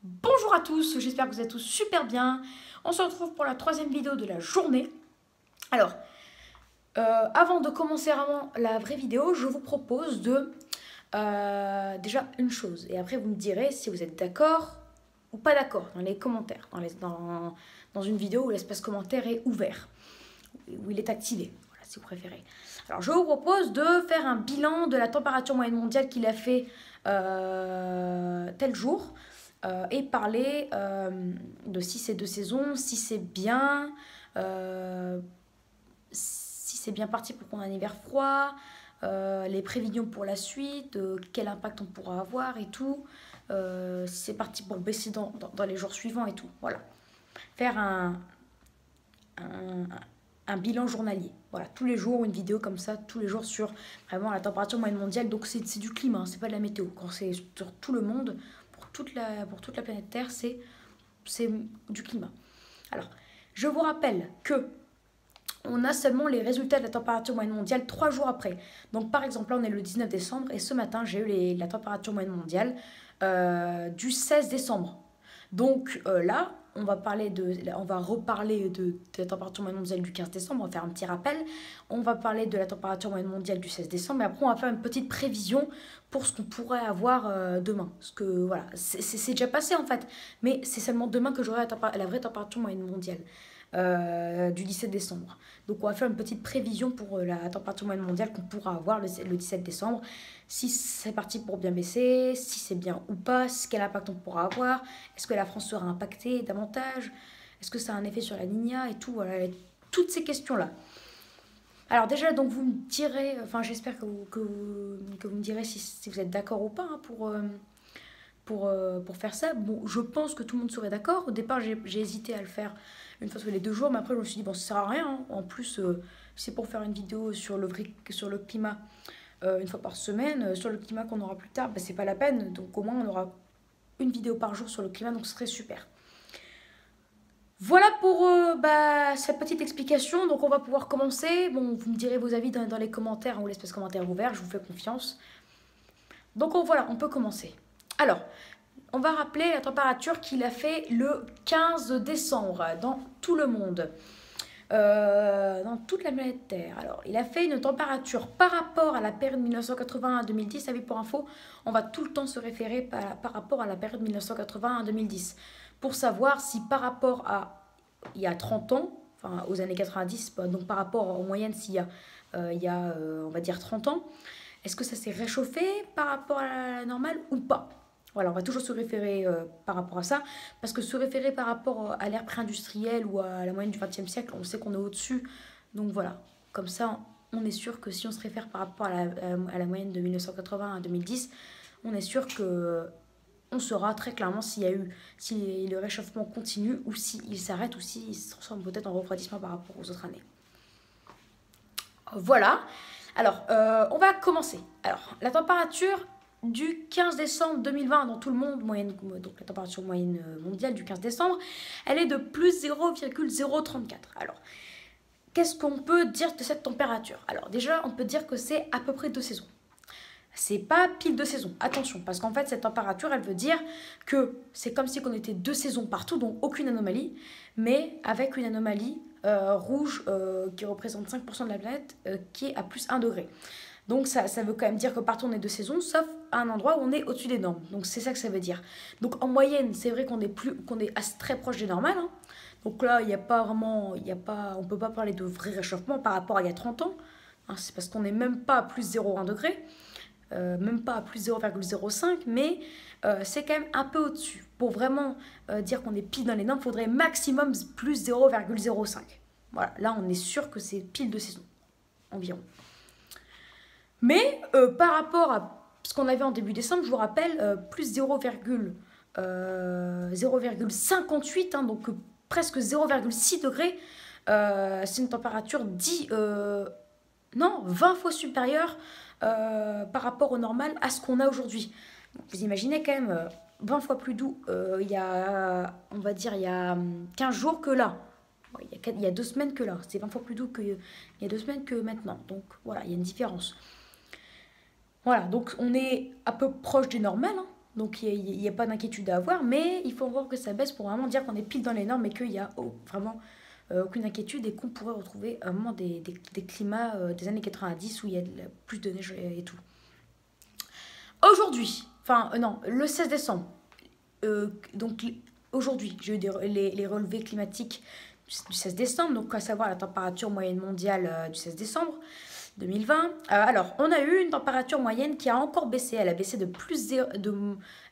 Bonjour à tous, j'espère que vous êtes tous super bien. On se retrouve pour la troisième vidéo de la journée. Alors, avant de commencer vraiment la vraie vidéo, je vous propose de déjà une chose. Et après, vous me direz si vous êtes d'accord ou pas d'accord dans les commentaires, dans une vidéo où l'espace commentaire est ouvert, où il est activé, voilà, si vous préférez. Alors, je vous propose de faire un bilan de la température moyenne mondiale qu'il a fait tel jour. Et parler de si c'est de saison, si c'est bien, si c'est bien parti pour qu'on ait un hiver froid, les prévisions pour la suite, quel impact on pourra avoir et tout, si c'est parti pour baisser dans les jours suivants et tout. Voilà. Faire un, un bilan journalier. Voilà, tous les jours, une vidéo comme ça, tous les jours sur vraiment la température moyenne mondiale. Donc c'est du climat, hein, c'est pas de la météo. Quand c'est sur tout le monde, pour toute la planète Terre, c'est du climat. Alors, je vous rappelle que on a seulement les résultats de la température moyenne mondiale 3 jours après. Donc par exemple, là on est le 19 décembre et ce matin j'ai eu la température moyenne mondiale du 16 décembre. Donc là, on va reparler de la température moyenne mondiale du 15 décembre, on va faire un petit rappel. On va parler de la température moyenne mondiale du 16 décembre et après on va faire une petite prévision pour ce qu'on pourrait avoir demain. Parce que voilà, c'est déjà passé en fait, mais c'est seulement demain que j'aurai la vraie température moyenne mondiale. Du 17 décembre. Donc on va faire une petite prévision pour la température moyenne mondiale qu'on pourra avoir le 17 décembre. Si c'est parti pour bien baisser, si c'est bien ou pas, quel impact on pourra avoir, est-ce que la France sera impactée davantage, est-ce que ça a un effet sur la Niña et tout, voilà, toutes ces questions-là. Alors déjà, donc vous me direz, enfin j'espère que vous me direz si vous êtes d'accord ou pas hein, pour faire ça. Bon, je pense que tout le monde serait d'accord. Au départ, j'ai hésité à le faire une fois tous les 2 jours, mais après, je me suis dit, bon, ça sert à rien. Hein. En plus, c'est pour faire une vidéo sur le climat une fois par semaine. Sur le climat qu'on aura plus tard, bah, c'est pas la peine. Donc, au moins, on aura une vidéo par jour sur le climat, donc ce serait super. Voilà pour cette petite explication. Donc, on va pouvoir commencer. Bon, vous me direz vos avis dans les commentaires hein, ou l'espace commentaire ouvert. Je vous fais confiance. Donc, voilà, on peut commencer. Alors, on va rappeler la température qu'il a fait le 15 décembre dans tout le monde, dans toute la planète Terre. Alors, il a fait une température par rapport à la période 1980 à 2010. Vous savez, pour info, on va tout le temps se référer par rapport à la période 1980 à 2010 pour savoir si par rapport à il y a 30 ans, enfin aux années 90, donc par rapport aux moyennes s'il y a, on va dire 30 ans, est-ce que ça s'est réchauffé par rapport à la normale ou pas? Voilà, on va toujours se référer par rapport à ça, parce que se référer par rapport à l'ère pré-industrielle ou à la moyenne du XXe siècle, on sait qu'on est au-dessus. Donc voilà, comme ça, on est sûr que si on se réfère par rapport à la moyenne de 1980 à 2010, on est sûr que on saura très clairement si le réchauffement continue ou s'il s'arrête ou s'il se transforme peut-être en refroidissement par rapport aux autres années. Voilà. Alors, on va commencer. Alors, la température du 15 décembre 2020 dans tout le monde, donc la température moyenne mondiale du 15 décembre, elle est de plus 0,034. Alors, qu'est-ce qu'on peut dire de cette température? Alors déjà, on peut dire que c'est à peu près 2 saisons. C'est pas pile 2 saisons, attention, parce qu'en fait cette température elle veut dire que c'est comme si on était 2 saisons partout, donc aucune anomalie, mais avec une anomalie rouge qui représente 5% de la planète qui est à plus 1 degré. Donc ça veut quand même dire que partout on est 2 saisons, sauf à un endroit où on est au-dessus des normes. Donc c'est ça que ça veut dire. Donc en moyenne, c'est vrai qu'on est très proche des normales. Hein. Donc là, il n'y a pas vraiment, on peut pas parler de vrai réchauffement par rapport à il y a 30 ans. Hein, c'est parce qu'on n'est même pas à plus 0,1 degré, même pas à plus 0,05, mais c'est quand même un peu au-dessus. Pour vraiment dire qu'on est pile dans les normes, il faudrait maximum plus 0,05. Voilà, là on est sûr que c'est pile de saison, environ. Mais par rapport à ce qu'on avait en début décembre, je vous rappelle, plus 0,58, hein, donc presque 0,6 degrés, c'est une température 20 fois supérieure par rapport au normal à ce qu'on a aujourd'hui. Vous imaginez quand même 20 fois plus doux il y a, on va dire, il y a 15 jours que là. Il y a 2 semaines que là. C'est 20 fois plus doux qu'il y a 2 semaines que maintenant. Donc voilà, il y a une différence. Voilà, donc on est à peu proche des normales. Hein. Donc il n'y a pas d'inquiétude à avoir, mais il faut voir que ça baisse pour vraiment dire qu'on est pile dans les normes et qu'il n'y a vraiment aucune inquiétude et qu'on pourrait retrouver vraiment des climats des années 90 où il y a plus de neige et tout. Aujourd'hui, enfin non, le 16 décembre, donc aujourd'hui, j'ai eu les relevés climatiques du 16 décembre, donc à savoir la température moyenne mondiale du 16 décembre 2020. Alors, on a eu une température moyenne qui a encore baissé. Elle a baissé de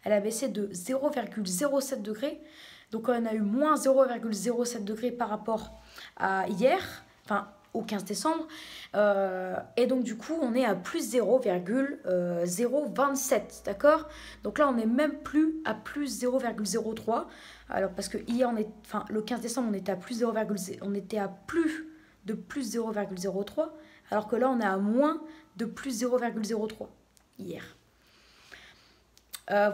elle a baissé de 0,07 degrés. Donc, on a eu moins 0,07 degrés par rapport à hier, enfin au 15 décembre. Et donc, du coup, on est à plus 0,027, d'accord? Donc là, on n'est même plus à plus 0,03. Alors, parce que hier, enfin, le 15 décembre, on était à plus 0,0, on était à plus de plus 0,03. Alors que là, on est à moins de plus 0,03 hier.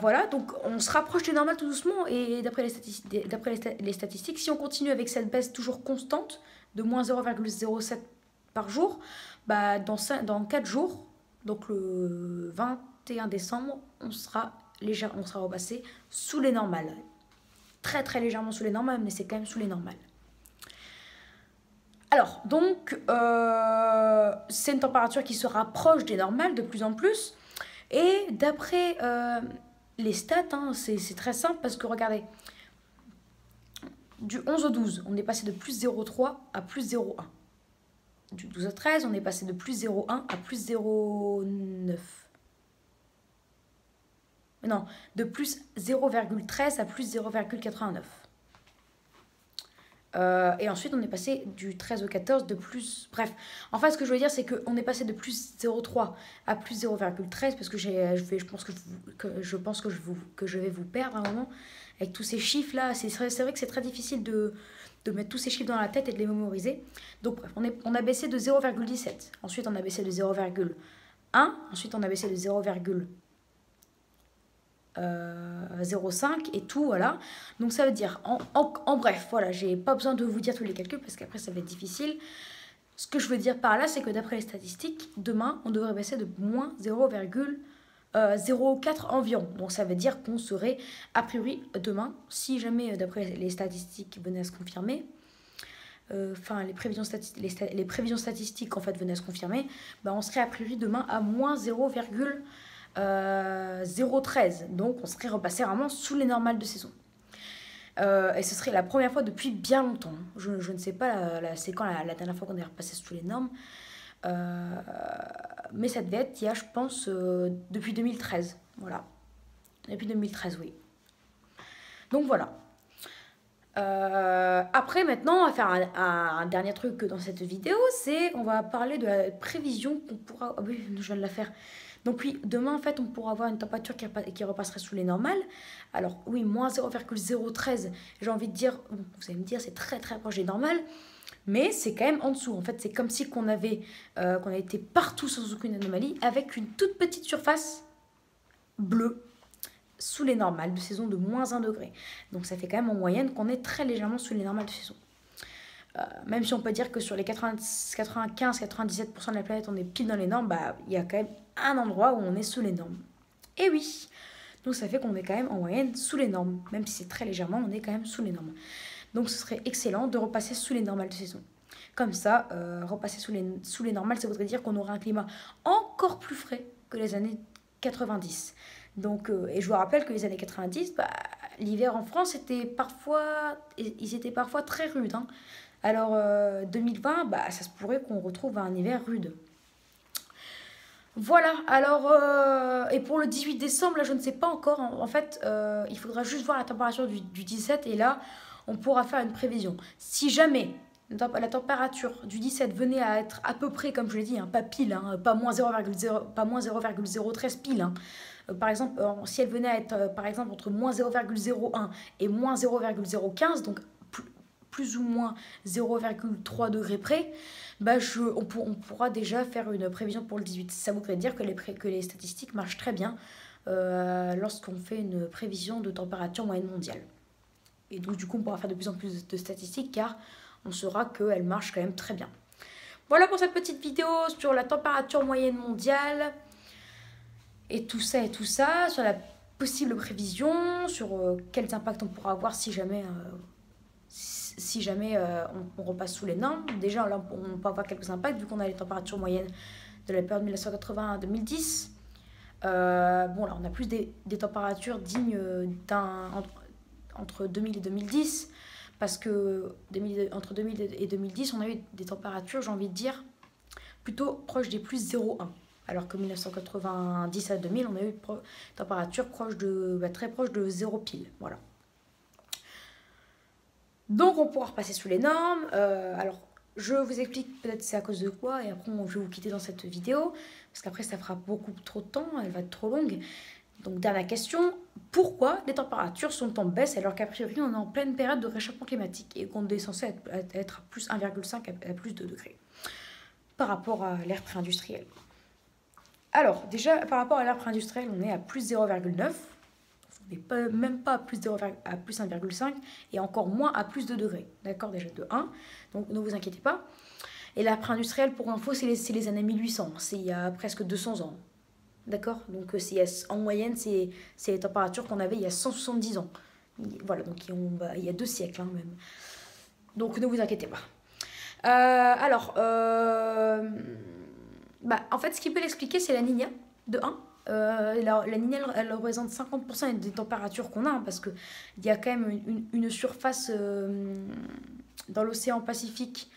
Voilà, donc on se rapproche du normal tout doucement. Et d'après les statistiques, si on continue avec cette baisse toujours constante de moins 0,07 par jour, bah dans 4 jours, donc le 21 décembre, on sera repassé sous les normales. Très très légèrement sous les normales, mais c'est quand même sous les normales. Alors, donc, c'est une température qui se rapproche des normales de plus en plus. Et d'après les stats, hein, c'est très simple parce que regardez, du 11 au 12, on est passé de plus 0,3 à plus 0,1. Du 12 au 13, on est passé de plus 0,1 à plus 0,9. Non, de plus 0,13 à plus 0,89. Et ensuite, on est passé du 13 au 14 de plus... Bref, enfin, ce que je veux dire, c'est qu'on est passé de plus 0,3 à plus 0,13 parce que je pense que je vais vous perdre à un moment avec tous ces chiffres-là. C'est vrai que c'est très difficile de mettre tous ces chiffres dans la tête et de les mémoriser. Donc, bref, on a baissé de 0,17. Ensuite, on a baissé de 0,1. Ensuite, on a baissé de 0,05 et tout, voilà. Donc ça veut dire, en bref, voilà, j'ai pas besoin de vous dire tous les calculs parce qu'après ça va être difficile. Ce que je veux dire par là, c'est que d'après les statistiques, demain, on devrait baisser de moins 0,04 environ. Donc ça veut dire qu'on serait, a priori, demain, si jamais, d'après les statistiques venaient à se confirmer, enfin les prévisions statistiques en fait venaient à se confirmer, bah, on serait a priori demain à moins 0,13. Donc on serait repassé vraiment sous les normales de saison. Et ce serait la première fois depuis bien longtemps. Je ne sais pas c'est quand la dernière fois qu'on est repassé sous les normes. Mais ça devait être il y a, je pense, depuis 2013. Voilà. Depuis 2013, oui. Donc voilà. Après, maintenant, on va faire un dernier truc dans cette vidéo. On va parler de la prévision qu'on pourra... Oh oui, je viens de la faire. Donc oui, demain, en fait, on pourra avoir une température qui repasserait sous les normales. Alors oui, moins 0,013, j'ai envie de dire, vous allez me dire, c'est très très proche des normales, mais c'est quand même en dessous. En fait, c'est comme si qu'on avait été partout sans aucune anomalie, avec une toute petite surface bleue sous les normales de saison de moins 1 degré. Donc ça fait quand même en moyenne qu'on est très légèrement sous les normales de saison. Même si on peut dire que sur les 95-97% de la planète, on est pile dans les normes, bah, il y a quand même un endroit où on est sous les normes. Et oui, donc ça fait qu'on est quand même en moyenne sous les normes. Même si c'est très légèrement, on est quand même sous les normes. Donc ce serait excellent de repasser sous les normales de saison. Comme ça, repasser sous les normales, ça voudrait dire qu'on aurait un climat encore plus frais que les années 90. Donc, et je vous rappelle que les années 90, bah, l'hiver en France, ils étaient parfois très rudes. Hein. Alors, 2020, bah, ça se pourrait qu'on retrouve un hiver rude. Voilà, alors, et pour le 18 décembre, là, je ne sais pas encore. En fait, il faudra juste voir la température du 17 et là, on pourra faire une prévision. Si jamais la température du 17 venait à être à peu près, comme je l'ai dit, hein, pas pile, hein, pas moins 0,013 pile. Hein. Par exemple, si elle venait à être, par exemple, entre moins 0,01 et moins 0,015, donc plus ou moins 0,3 degrés près, bah on pourra déjà faire une prévision pour le 18. Ça voudrait dire que les statistiques marchent très bien lorsqu'on fait une prévision de température moyenne mondiale. Et donc du coup, on pourra faire de plus en plus de statistiques car on saura qu'elles marchent quand même très bien. Voilà pour cette petite vidéo sur la température moyenne mondiale et tout ça, sur possibles prévisions sur quels impacts on pourra avoir si jamais, on repasse sous les normes. Déjà, là, on peut avoir quelques impacts vu qu'on a les températures moyennes de la période 1980 à 2010. Bon, là, on a plus des températures dignes entre 2000 et 2010, parce que entre 2000 et 2010, on a eu des températures, j'ai envie de dire, plutôt proches des plus 0,1. Alors que 1990 à 2000, on a eu des températures très proches de 0 pile. Voilà. Donc, on pourra repasser sous les normes. Alors, je vous explique peut-être c'est à cause de quoi, et après, je vais vous quitter dans cette vidéo, parce qu'après, ça fera beaucoup trop de temps, elle va être trop longue. Donc, dernière question, pourquoi les températures sont en baisse alors qu'a priori, on est en pleine période de réchauffement climatique et qu'on est censé être à plus 1,5 à plus de degrés par rapport à l'ère pré-industrielle? Alors, déjà, par rapport à l'ère pré-industrielle, on est à plus 0,9. On n'est même pas à plus 1,5 et encore moins à plus de degrés. D'accord, déjà de 1. Donc, ne vous inquiétez pas. Et l'ère pré-industrielle, pour info, c'est les années 1800. C'est il y a presque 200 ans. D'accord? Donc, en moyenne, c'est les températures qu'on avait il y a 170 ans. Voilà, donc il y a 2 siècles même. Donc, ne vous inquiétez pas. En fait, ce qui peut l'expliquer, c'est la Niña, de 1. La Niña, elle représente 50% des températures qu'on a, parce qu'il y a quand même une surface dans l'océan Pacifique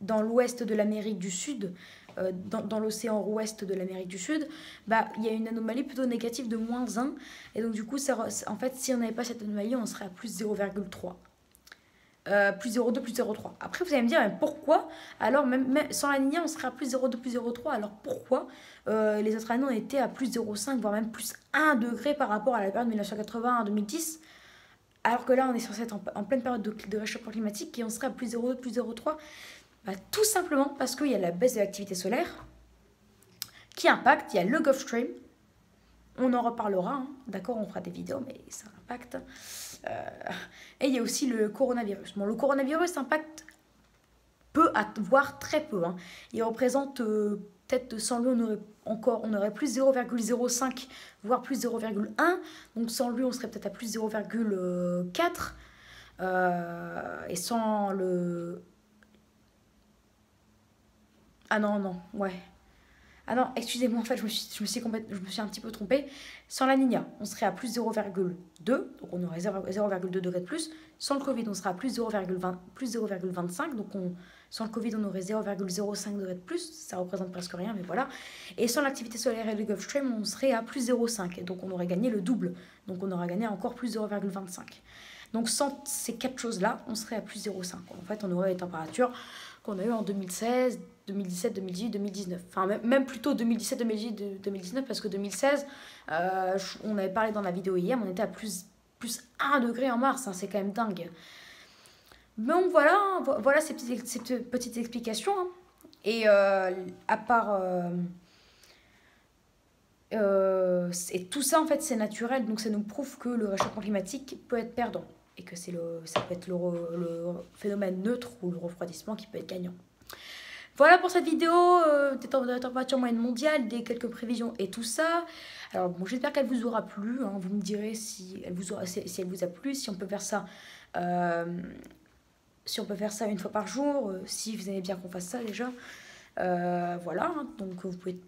dans l'ouest de l'Amérique du Sud, dans l'océan ouest de l'Amérique du Sud, il y a une anomalie plutôt négative de -1. Et donc, du coup, en fait, si on n'avait pas cette anomalie, on serait à plus 0,3. Plus 0,2, plus 0,3. Après, vous allez me dire, mais pourquoi? Alors, même sans la Niña, on serait à plus 0,2, plus 0,3. Alors, pourquoi les autres années, on était à plus 0,5, voire même plus 1 degré par rapport à la période 1980 à 2010? Alors que là, on est censé être en pleine période de réchauffement climatique et on serait à plus 0,2, plus 0,3. Tout simplement parce qu'il y a la baisse de l'activité solaire qui impacte. Il y a le Gulf Stream. On en reparlera, hein. D'accord, on fera des vidéos, mais ça impacte. Et il y a aussi le coronavirus. Bon, le coronavirus impacte peu, voire très peu. Hein. Il représente peut-être sans lui, on aurait plus 0,05, voire plus 0,1. Donc sans lui, on serait peut-être à plus 0,4. Et sans le... Ah non, ouais. Ah non, excusez-moi, en fait, je me suis un petit peu trompée. Sans la Niña, on serait à plus 0,2, donc on aurait 0,2 degrés de plus. Sans le Covid, on serait à plus 0,25, donc sans le Covid, on aurait 0,05 degrés de plus. Ça représente presque rien, mais voilà. Et sans l'activité solaire et le Gulf Stream, on serait à plus 0,5, donc on aurait gagné le double. Donc on aurait gagné encore plus 0,25. Donc sans ces 4 choses-là, on serait à plus 0,5. En fait, on aurait les températures qu'on a eues en 2016, 2017, 2018, 2019. Enfin, même plutôt 2017, 2018, 2019, parce que 2016, on avait parlé dans la vidéo hier, mais on était à plus 1 degré en mars. Hein, c'est quand même dingue. Donc voilà ces petites explications. Hein. Et à part... et tout ça, en fait, c'est naturel. Donc ça nous prouve que le réchauffement climatique peut être perdant. Et que ça peut être le phénomène neutre ou le refroidissement qui peut être gagnant. Voilà pour cette vidéo de la température moyenne mondiale, des quelques prévisions et tout ça. Alors bon, j'espère qu'elle vous aura plu. Hein. Vous me direz si elle vous a plu, si on peut faire ça, une fois par jour, si vous aimez bien qu'on fasse ça déjà. Voilà, hein. Donc vous pouvez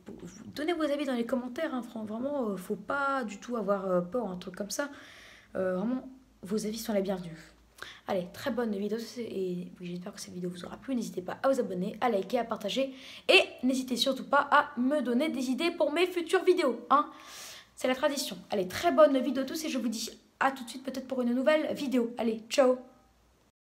donner vos avis dans les commentaires. Hein. Vraiment, faut pas du tout avoir peur, un truc comme ça. Vraiment, vos avis sont les bienvenus. Allez, très bonne vidéo et j'espère que cette vidéo vous aura plu. N'hésitez pas à vous abonner, à liker, à partager et n'hésitez surtout pas à me donner des idées pour mes futures vidéos. Hein. C'est la tradition. Allez, très bonne vidéo à tous et je vous dis à tout de suite peut-être pour une nouvelle vidéo. Allez, ciao!